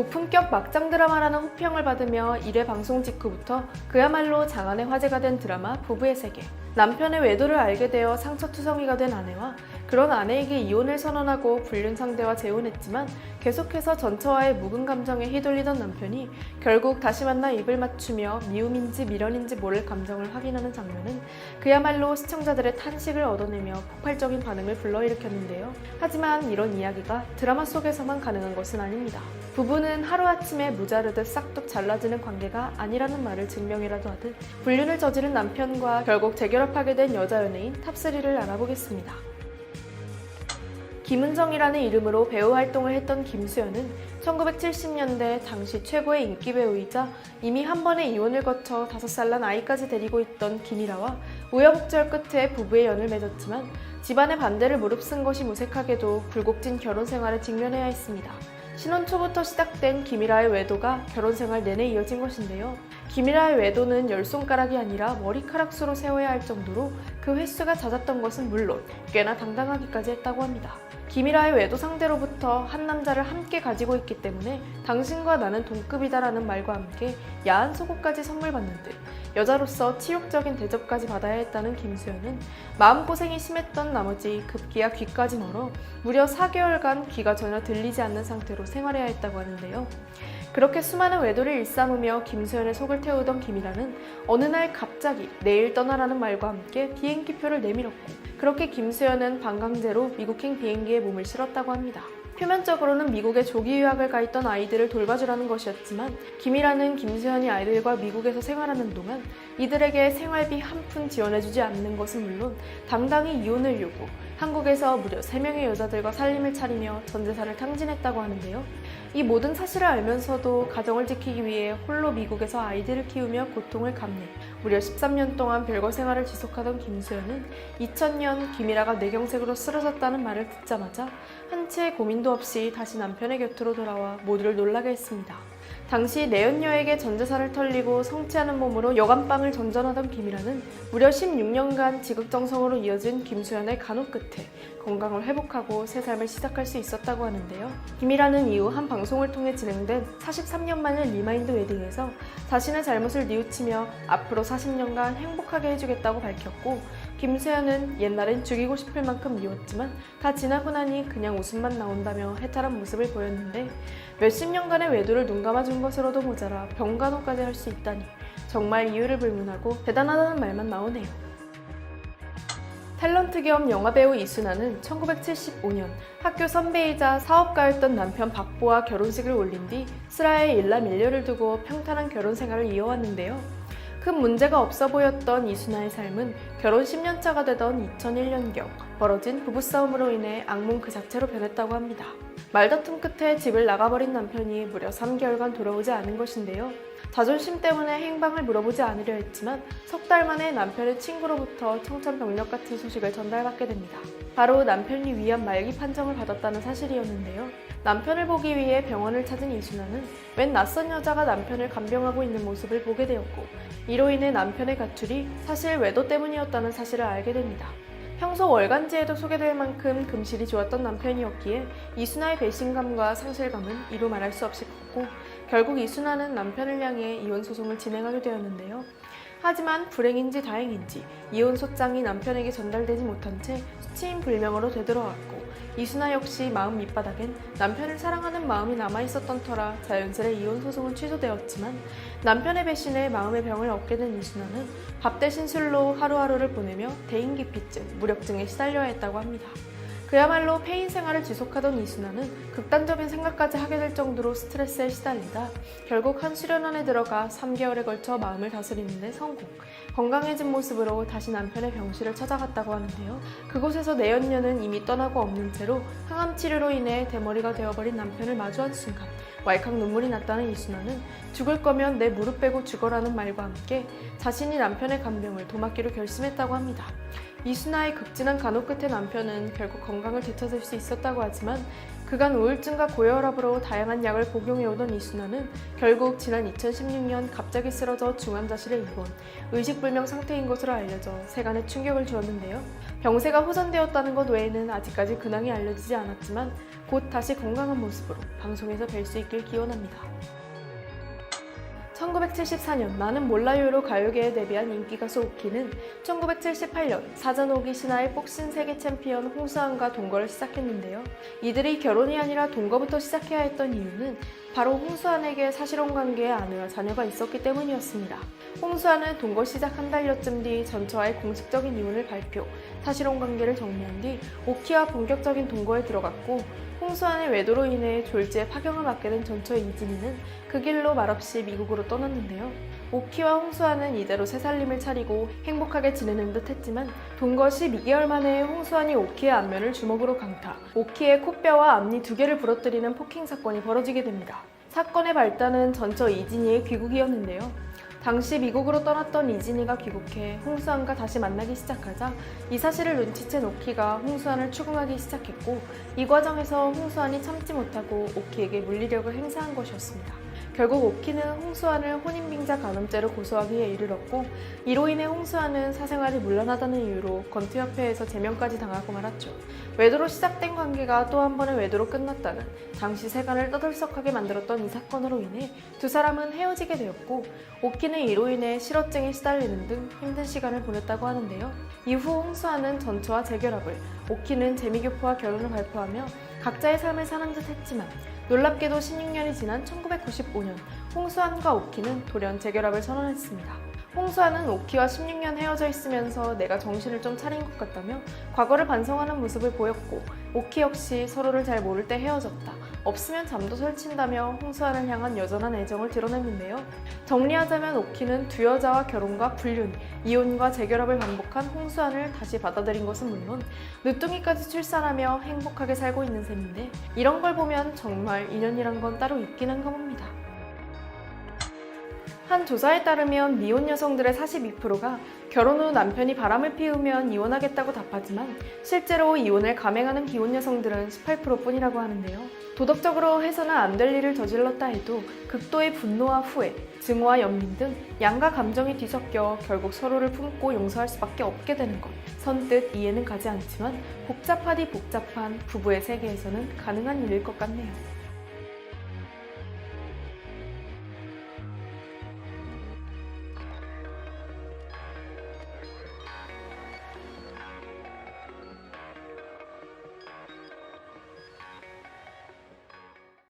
고품격 막장 드라마라는 호평을 받으며 1회 방송 직후부터 그야말로 장안의 화제가 된 드라마 부부의 세계. 남편의 외도를 알게 되어 상처투성이가 된 아내와 그런 아내에게 이혼을 선언하고 불륜 상대와 재혼했지만 계속해서 전처와의 묵은 감정에 휘둘리던 남편이 결국 다시 만나 입을 맞추며 미움인지 미련인지 모를 감정을 확인하는 장면은 그야말로 시청자들의 탄식을 얻어내며 폭발적인 반응을 불러일으켰는데요. 하지만 이런 이야기가 드라마 속에서만 가능한 것은 아닙니다. 부부는 하루아침에 무자르듯 싹둑 잘라지는 관계가 아니라는 말을 증명이라도 하듯 불륜을 저지른 남편과 결국 재결합하게 된 여자 연예인 탑3를 알아보겠습니다. 김은정이라는 이름으로 배우 활동을 했던 김수현은 1970년대 당시 최고의 인기 배우이자 이미 한 번의 이혼을 거쳐 5살 난 아이까지 데리고 있던 김일아와 우여곡절 끝에 부부의 연을 맺었지만 집안의 반대를 무릅쓴 것이 무색하게도 굴곡진 결혼 생활을 직면해야 했습니다. 신혼 초부터 시작된 김일아의 외도가 결혼 생활 내내 이어진 것인데요. 김일아의 외도는 10손가락이 아니라 머리카락 수로 세워야 할 정도로 그 횟수가 잦았던 것은 물론 꽤나 당당하기까지 했다고 합니다. 김일아의 외도 상대로부터 한 남자를 함께 가지고 있기 때문에 당신과 나는 동급이다라는 말과 함께 야한 속옷까지 선물 받는 듯 여자로서 치욕적인 대접까지 받아야 했다는 김수현은 마음고생이 심했던 나머지 급기야 귀까지 멀어 무려 4개월간 귀가 전혀 들리지 않는 상태로 생활해야 했다고 하는데요. 그렇게 수많은 외도를 일삼으며 김수현의 속을 태우던 김일아는 어느 날 갑자기 내일 떠나라는 말과 함께 비행기표를 내밀었고 그렇게 김수현은 반강제로 미국행 비행기에 몸을 실었다고 합니다. 표면적으로는 미국에 조기 유학을 가 있던 아이들을 돌봐주라는 것이었지만 김일아는 김수현이 아이들과 미국에서 생활하는 동안 이들에게 생활비 한 푼 지원해주지 않는 것은 물론 당당히 이혼을 요구, 한국에서 무려 3명의 여자들과 살림을 차리며 전 재산을 탕진했다고 하는데요. 이 모든 사실을 알면서도 가정을 지키기 위해 홀로 미국에서 아이들을 키우며 고통을 감내 무려 13년 동안 별거 생활을 지속하던 김수현은 2000년 김일아가 뇌경색으로 쓰러졌다는 말을 듣자마자 한치의 고민도 없이 다시 남편의 곁으로 돌아와 모두를 놀라게 했습니다. 당시 내연녀에게 전 재산을 털리고 성취하는 몸으로 여간빵을 전전하던 김일아는 무려 16년간 지극정성으로 이어진 김수현의 간호 끝에 건강을 회복하고 새 삶을 시작할 수 있었다고 하는데요. 김일아는 이후 한 방송을 통해 진행된 43년 만의 리마인드 웨딩에서 자신의 잘못을 뉘우치며 앞으로 40년간 행복하게 해주겠다고 밝혔고 김수현은 옛날엔 죽이고 싶을 만큼 미웠지만 다 지나고 나니 그냥 웃음만 나온다며 해탈한 모습을 보였는데 몇십 년간의 외도를 눈감아준 것으로도 모자라 병간호까지 할 수 있다니 정말 이유를 불문하고 대단하다는 말만 나오네요. 탤런트 겸 영화배우 이순아는 1975년 학교 선배이자 사업가였던 남편 박보와 결혼식을 올린 뒤 슬하에 일남일녀를 두고 평탄한 결혼 생활을 이어왔는데요. 큰 문제가 없어 보였던 이순아의 삶은 결혼 10년차가 되던 2001년경 벌어진 부부싸움으로 인해 악몽 그 자체로 변했다고 합니다. 말다툼 끝에 집을 나가버린 남편이 무려 3개월간 돌아오지 않은 것인데요. 자존심 때문에 행방을 물어보지 않으려 했지만 석 달 만에 남편의 친구로부터 청천벽력 같은 소식을 전달받게 됩니다. 바로 남편이 위암 말기 판정을 받았다는 사실이었는데요. 남편을 보기 위해 병원을 찾은 이순아는 웬 낯선 여자가 남편을 간병하고 있는 모습을 보게 되었고 이로 인해 남편의 가출이 사실 외도 때문이었다는 사실을 알게 됩니다. 평소 월간지에도 소개될 만큼 금실이 좋았던 남편이었기에 이순아의 배신감과 상실감은 이루 말할 수 없이 컸고 결국 이순아는 남편을 향해 이혼 소송을 진행하게 되었는데요. 하지만 불행인지 다행인지 이혼 소장이 남편에게 전달되지 못한 채 수치인 불명으로 되돌아왔고 이순아 역시 마음 밑바닥엔 남편을 사랑하는 마음이 남아있었던 터라 자연스레 이혼 소송은 취소되었지만 남편의 배신에 마음의 병을 얻게 된 이순아는 밥 대신 술로 하루하루를 보내며 대인기피증, 무력증에 시달려야 했다고 합니다. 그야말로 폐인 생활을 지속하던 이순아는 극단적인 생각까지 하게 될 정도로 스트레스에 시달리다 결국 한 수련원에 들어가 3개월에 걸쳐 마음을 다스리는 데 성공. 건강해진 모습으로 다시 남편의 병실을 찾아갔다고 하는데요. 그곳에서 내연녀는 이미 떠나고 없는 채로 항암 치료로 인해 대머리가 되어버린 남편을 마주한 순간 왈칵 눈물이 났다는 이순아는 죽을 거면 내 무릎 빼고 죽어라는 말과 함께 자신이 남편의 간병을 도맡기로 결심했다고 합니다. 이순아의 극진한 간호 끝에 남편은 결국 건강을 되찾을 수 있었다고 하지만 그간 우울증과 고혈압으로 다양한 약을 복용해오던 이순아는 결국 지난 2016년 갑자기 쓰러져 중환자실에 입원, 의식불명 상태인 것으로 알려져 세간에 충격을 주었는데요. 병세가 호전되었다는 것 외에는 아직까지 근황이 알려지지 않았지만 곧 다시 건강한 모습으로 방송에서 뵐 수 있길 기원합니다. 1974년 나는 몰라요로 가요계에 데뷔한 인기가수 오키는 1978년 사전 5기 신화의 복싱 세계 챔피언 홍수환과 동거를 시작했는데요. 이들이 결혼이 아니라 동거부터 시작해야 했던 이유는 바로 홍수환에게 사실혼 관계의 아내와 자녀가 있었기 때문이었습니다. 홍수환은 동거 시작 한 달여쯤 뒤 전처와의 공식적인 이혼을 발표, 사실혼 관계를 정리한 뒤 오키와 본격적인 동거에 들어갔고, 홍수환의 외도로 인해 졸지에 파경을 맞게 된 전처의 이진희는 그 길로 말없이 미국으로 떠났는데요. 오키와 홍수환은 이대로 새 살림을 차리고 행복하게 지내는 듯 했지만 동거 12개월 만에 홍수환이 오키의 안면을 주먹으로 강타, 오키의 코뼈와 앞니 2개를 부러뜨리는 폭행 사건이 벌어지게 됩니다. 사건의 발단은 전처 이진희의 귀국이었는데요. 당시 미국으로 떠났던 이진희가 귀국해 홍수환과 다시 만나기 시작하자 이 사실을 눈치챈 오키가 홍수환을 추궁하기 시작했고, 이 과정에서 홍수환이 참지 못하고 오키에게 물리력을 행사한 것이었습니다. 결국 오키는 홍수환을 혼인빙자 간음죄로 고소하기에 이르렀고, 이로 인해 홍수환은 사생활이 문란하다는 이유로 권투협회에서 제명까지 당하고 말았죠. 외도로 시작된 관계가 또 한 번의 외도로 끝났다는 당시 세간을 떠들썩하게 만들었던 이 사건으로 인해 두 사람은 헤어지게 되었고, 오키는 이로 인해 실어증에 시달리는 등 힘든 시간을 보냈다고 하는데요. 이후 홍수환은 전처와 재결합을, 오키는 재미교포와 결혼을 발표하며 각자의 삶을 사는 듯 했지만, 놀랍게도 16년이 지난 1995년 홍수환과 오키는 돌연 재결합을 선언했습니다. 홍수환은 오키와 16년 헤어져 있으면서 내가 정신을 좀 차린 것 같다며 과거를 반성하는 모습을 보였고, 오키 역시 서로를 잘 모를 때 헤어졌다, 없으면 잠도 설친다며 홍수환을 향한 여전한 애정을 드러냈는데요. 정리하자면 오키는 두 여자와 결혼과 불륜, 이혼과 재결합을 반복한 홍수환을 다시 받아들인 것은 물론 늦둥이까지 출산하며 행복하게 살고 있는 셈인데, 이런 걸 보면 정말 인연이란 건 따로 있긴 한가 봅니다. 한 조사에 따르면 미혼 여성들의 42%가 결혼 후 남편이 바람을 피우면 이혼하겠다고 답하지만 실제로 이혼을 감행하는 비혼 여성들은 18%뿐이라고 하는데요. 도덕적으로 해서는 안 될 일을 저질렀다 해도 극도의 분노와 후회, 증오와 연민 등 양가 감정이 뒤섞여 결국 서로를 품고 용서할 수밖에 없게 되는 것. 선뜻 이해는 가지 않지만 복잡하디 복잡한 부부의 세계에서는 가능한 일일 것 같네요.